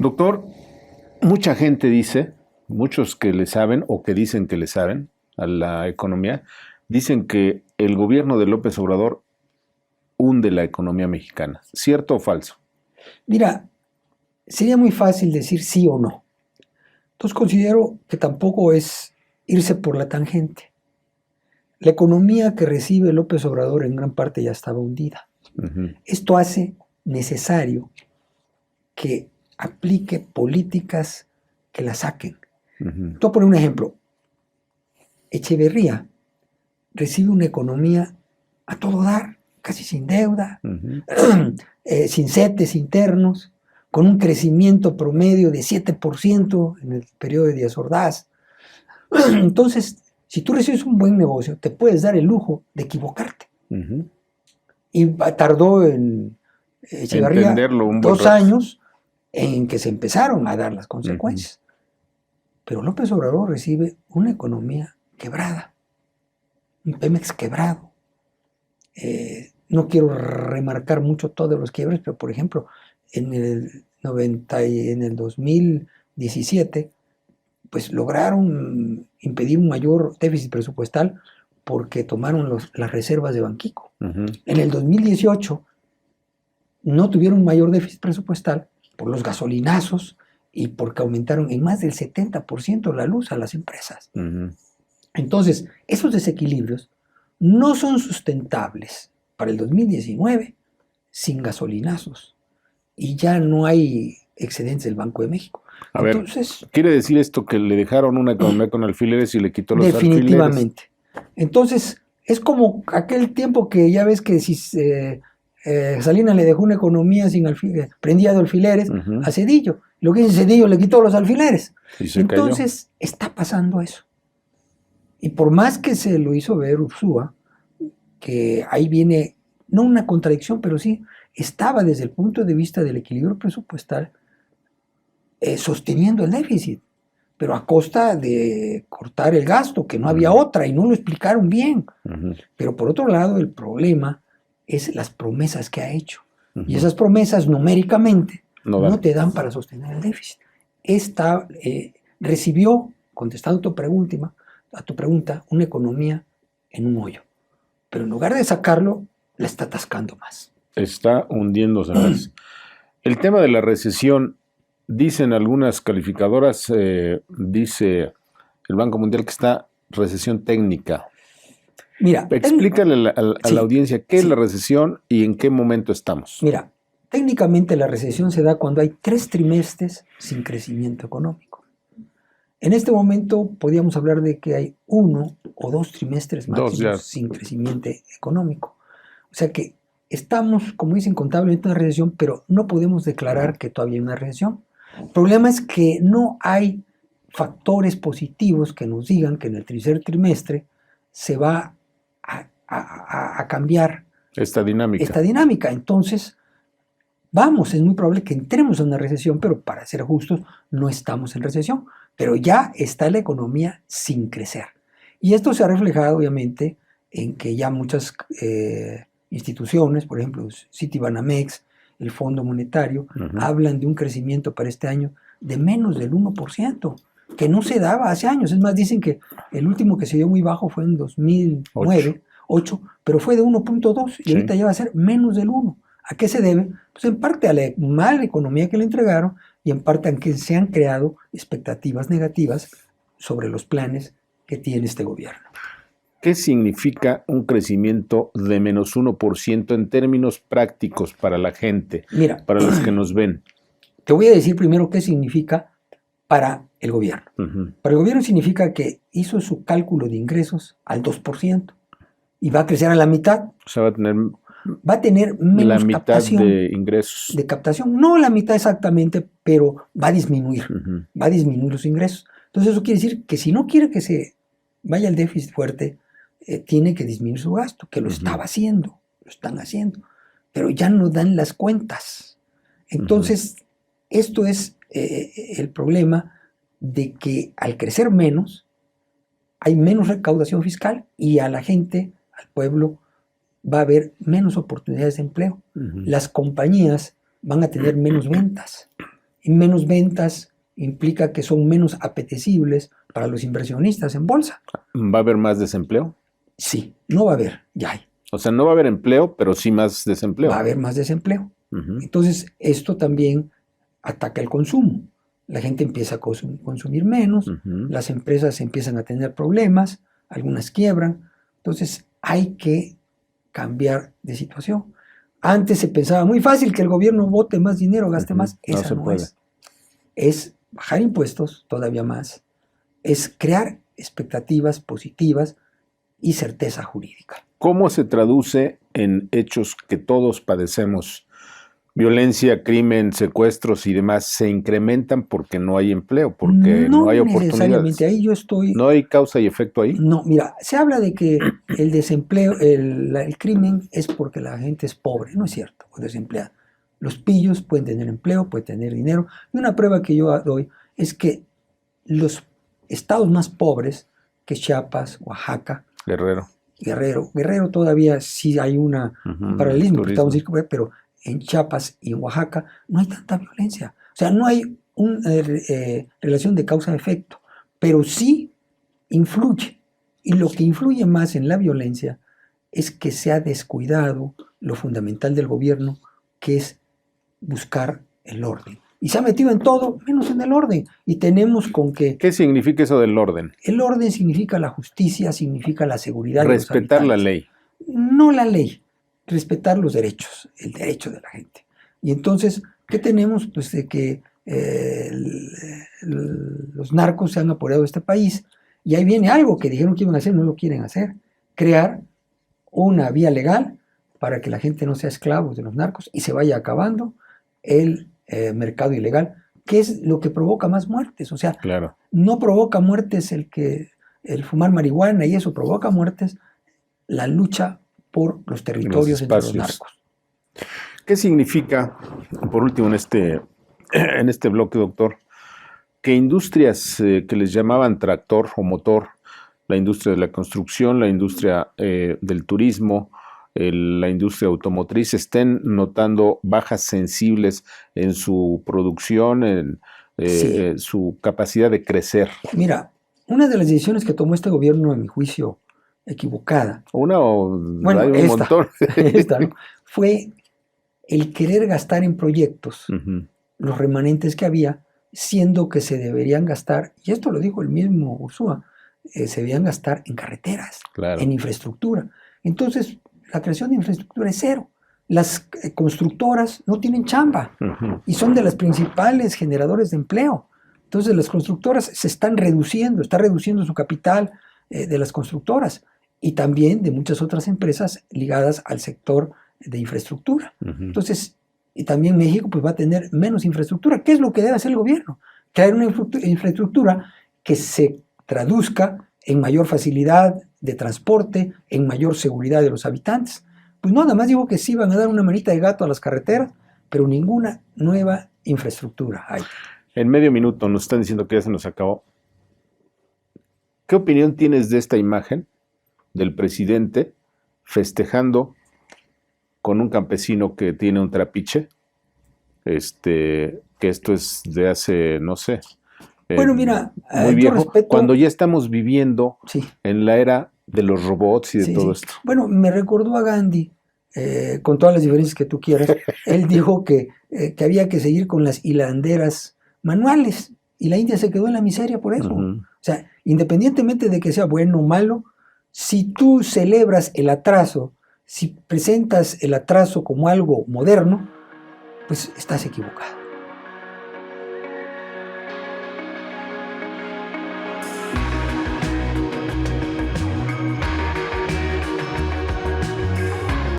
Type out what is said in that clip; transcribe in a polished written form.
Doctor, mucha gente dice, muchos que le saben o que dicen que le saben a la economía, dicen que el gobierno de López Obrador hunde la economía mexicana. ¿Cierto o falso? Mira, sería muy fácil decir sí o no. Entonces considero que tampoco es irse por la tangente. La economía que recibe López Obrador en gran parte ya estaba hundida. Esto hace necesario que aplique políticas que la saquen. Te voy a poner un ejemplo. Echeverría recibe una economía a todo dar, casi sin deuda, sin CETES internos, con un crecimiento promedio de 7% en el periodo de Díaz Ordaz. Entonces, si tú recibes un buen negocio, te puedes dar el lujo de equivocarte. Y tardó en Echeverría 2 años en que se empezaron a dar las consecuencias. Pero López Obrador recibe una economía quebrada, un Pemex quebrado. No quiero remarcar mucho todos los quiebres, pero por ejemplo, en el 2017, pues lograron impedir un mayor déficit presupuestal porque tomaron las reservas de Banxico. En el 2018 no tuvieron un mayor déficit presupuestal por los gasolinazos y porque aumentaron en más del 70% la luz a las empresas. Entonces, esos desequilibrios no son sustentables para el 2019 sin gasolinazos y ya no hay excedentes del Banco de México. A Entonces, ver, ¿quiere decir esto que le dejaron una economía con alfileres y le quitó los definitivamente. alfileres? Entonces, es como aquel tiempo que ya ves que si Salinas le dejó una economía sin prendida de alfileres a Zedillo. Lo que dice Zedillo le quitó los alfileres. Entonces, está pasando eso. Y por más que se lo hizo ver Ursúa, que ahí viene, no una contradicción, pero sí, estaba desde el punto de vista del equilibrio presupuestal sosteniendo el déficit, pero a costa de cortar el gasto, que no había otra, y no lo explicaron bien. Pero por otro lado, el problema es las promesas que ha hecho. Y esas promesas numéricamente no te dan para sostener el déficit. Recibió, contestando a tu pregunta, una economía en un hoyo. Pero en lugar de sacarlo, la está atascando más. Está hundiéndose más. El tema de la recesión, dicen algunas calificadoras, dice el Banco Mundial que está recesión técnica. Mira, explícale a la audiencia qué es la recesión y en qué momento estamos. Mira, técnicamente la recesión se da cuando hay 3 trimestres sin crecimiento económico. En este momento podríamos hablar de que hay 1 o 2 trimestres máximos sin crecimiento económico. O sea que estamos, como dicen contablemente, en una recesión, pero no podemos declarar que todavía hay una recesión. El problema es que no hay factores positivos que nos digan que en el tercer trimestre se va a cambiar esta dinámica. Entonces, es muy probable que entremos en una recesión, pero para ser justos, no estamos en recesión. Pero ya está la economía sin crecer. Y esto se ha reflejado, obviamente, en que ya muchas instituciones, por ejemplo, Citibanamex, el Fondo Monetario, hablan de un crecimiento para este año de menos del 1%, que no se daba hace años. Es más, dicen que el último que se dio muy bajo fue en 2009, 8, pero fue de 1.2 y ahorita ya va a ser menos del 1. ¿A qué se debe? Pues en parte a la mala economía que le entregaron y en parte a que se han creado expectativas negativas sobre los planes que tiene este gobierno. ¿Qué significa un crecimiento de menos 1% en términos prácticos para la gente, para los que nos ven? Te voy a decir primero qué significa para el gobierno. Para el gobierno significa que hizo su cálculo de ingresos al 2% y va a crecer a la mitad. O sea, va a tener menos la mitad captación de ingresos. De captación, no la mitad exactamente, pero va a disminuir, va a disminuir los ingresos. Entonces eso quiere decir que si no quiere que se vaya el déficit fuerte, tiene que disminuir su gasto, que lo estaba haciendo, lo están haciendo, pero ya no dan las cuentas. Entonces, esto es el problema de que al crecer menos, hay menos recaudación fiscal y a la gente, al pueblo, va a haber menos oportunidades de empleo. Las compañías van a tener menos ventas Y menos ventas implica que son menos apetecibles para los inversionistas en bolsa. ¿Va a haber más desempleo? Sí, no va a haber, ya hay. O sea, no va a haber empleo, pero sí más desempleo. Va a haber más desempleo. Ujú. Entonces, esto también ataca el consumo. La gente empieza a consumir menos, Ujú. las empresas empiezan a tener problemas, algunas quiebran. Entonces, hay que cambiar de situación. Antes se pensaba muy fácil que el gobierno bote más dinero, gaste Ujú. más. No Esa se no puede. es. Es bajar impuestos todavía más. Es crear expectativas positivas y certeza jurídica. ¿Cómo se traduce en hechos que todos padecemos? Violencia, crimen, secuestros y demás se incrementan porque no hay empleo, porque no hay necesariamente, oportunidades. ahí yo estoy. ¿No hay causa y efecto ahí? No, mira, se habla de que el desempleo, el crimen es porque la gente es pobre. No es cierto, o desempleada. Los pillos pueden tener empleo, pueden tener dinero. Y una prueba que yo doy es que los estados más pobres, que Chiapas, Oaxaca, Guerrero. Guerrero todavía sí hay un Ujú. paralelismo, Turismo. estamos diciendo, pero en Chiapas y en Oaxaca no hay tanta violencia. O sea, no hay una relación de causa-efecto, pero sí influye. Y lo que influye más en la violencia es que se ha descuidado lo fundamental del gobierno, que es buscar el orden. Y se ha metido en todo, menos en el orden. Y tenemos con que ¿Qué significa eso del orden? el orden significa la justicia, significa la seguridad de los Respetar la habitantes. ley. No la ley, respetar los derechos, el derecho de la gente. Y entonces, ¿qué tenemos? Pues de que los narcos se han apoderado de este país y ahí viene algo que dijeron que iban a hacer, no lo quieren hacer, crear una vía legal para que la gente no sea esclavo de los narcos y se vaya acabando el mercado ilegal, que es lo que provoca más muertes. O sea, Claro. no provoca muertes el fumar marihuana y eso provoca muertes, la lucha por los territorios entre los espacios. narcos. ¿Qué significa, por último, en este bloque, doctor, que industrias que les llamaban tractor o motor, la industria de la construcción, la industria del turismo, la industria automotriz, estén notando bajas sensibles en su producción, en Sí. su capacidad de crecer? Mira, una de las decisiones que tomó este gobierno, a mi juicio, equivocada, Una o bueno, hay un esta, montón. esta, ¿no? Fue el querer gastar en proyectos Ujú. los remanentes que había, siendo que se deberían gastar, y esto lo dijo el mismo Ursúa, se debían gastar en carreteras, Claro. en infraestructura. Entonces, la creación de infraestructura es cero. Las constructoras no tienen chamba Ujú. y son de las principales generadores de empleo. Entonces, las constructoras se están reduciendo, está reduciendo su capital de las constructoras y también de muchas otras empresas ligadas al sector de infraestructura. Ujú. Entonces, y también México pues, va a tener menos infraestructura. ¿Qué es lo que debe hacer el gobierno? Crear una infraestructura que se traduzca en mayor facilidad de transporte, en mayor seguridad de los habitantes. Pues no, nada más digo que sí van a dar una manita de gato a las carreteras, pero ninguna nueva infraestructura hay. En medio minuto nos están diciendo que ya se nos acabó. ¿Qué opinión tienes de esta imagen del presidente festejando con un campesino que tiene un trapiche? Que esto es de hace, no sé, Bueno, mira, muy yo viejo, respeto... cuando ya estamos viviendo Sí, en la era de los robots y de sí, todo sí. esto. Bueno, me recordó a Gandhi, con todas las diferencias que tú quieras. Él dijo que había que seguir con las hilanderas manuales y la India se quedó en la miseria por eso. Ujú. O sea, independientemente de que sea bueno o malo, si tú celebras el atraso, si presentas el atraso como algo moderno, pues estás equivocado.